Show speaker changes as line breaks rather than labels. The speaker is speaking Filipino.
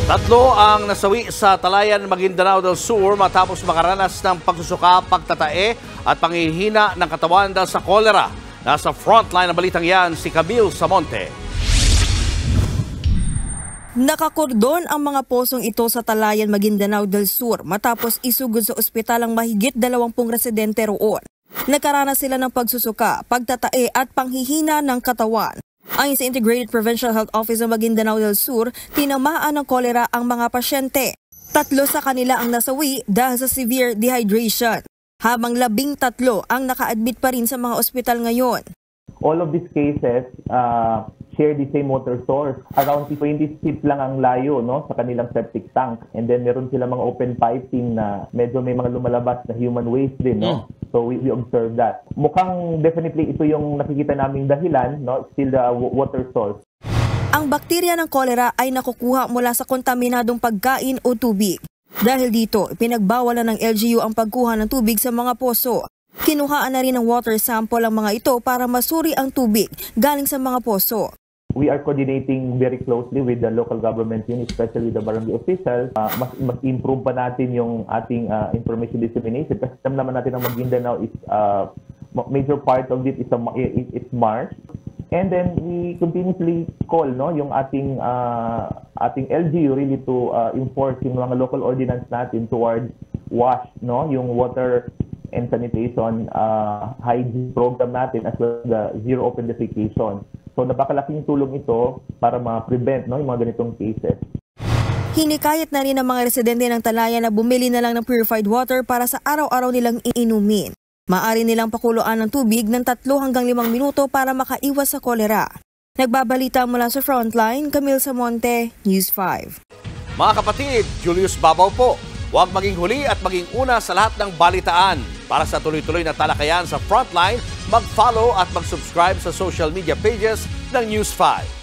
Tatlo ang nasawi sa Talayan, Maguindanao del Sur matapos makaranas ng pagsusuka, pagtatae at panghihina ng katawan dahil sa kolera. Nasa frontline ng balitang yan si Camille Samonte.
Nakakordon ang mga posong ito sa Talayan, Maguindanao del Sur matapos isugod sa ospital ang mahigit 20 residente roon. Nakaranas sila ng pagsusuka, pagtatae at panghihina ng katawan. Ayon sa Integrated Provincial Health Office ng Maguindanao del Sur, tinamaan ng kolera ang mga pasyente. 3 sa kanila ang nasawi dahil sa severe dehydration, habang 13 ang naka-admit pa rin sa mga ospital ngayon.
All of these cases share the same water source. Around 20 feet lang ang layo, no, sa kanilang septic tank. And then meron sila mga open piping na medyo may mga lumalabas na human waste din, no? So we observe that. Mukhang definitely ito yung nakikita naming dahilan, no? Still the water source.
Ang bakterya ng kolera ay nakukuha mula sa kontaminadong pagkain o tubig. Dahil dito, pinagbawalan ng LGU ang pagkuha ng tubig sa mga poso. Kinuhaan na rin ng water sample ang mga ito para masuri ang tubig galing sa mga poso.
We are coordinating very closely with the local government unit, especially the barangay officials. Mas improve pa natin yung ating information dissemination kasi alam naman natin ang Maguindanao is major part of it is it's marsh. And then we continuously call, no, yung ating LGU really to enforce yung mga local ordinance natin towards WASH, no, yung water and sanitation hygiene program natin as well as the zero open defecation. So napakalaking tulong ito para ma-prevent, no, yung mga ganitong cases.
Hinikayat na rin ng mga residente ng Talayan na bumili na lang ng purified water para sa araw-araw nilang iinumin. Maaari nilang pakuluan ng tubig ng 3 hanggang 5 minuto para makaiwas sa kolera. Nagbabalita mula sa Frontline, Camille Samonte, News 5.
Mga kapatid, Julius Babaw po. Huwag maging huli at maging una sa lahat ng balitaan. Para sa tuloy-tuloy na talakayan sa Frontline, mag-follow at mag-subscribe sa social media pages ng News 5.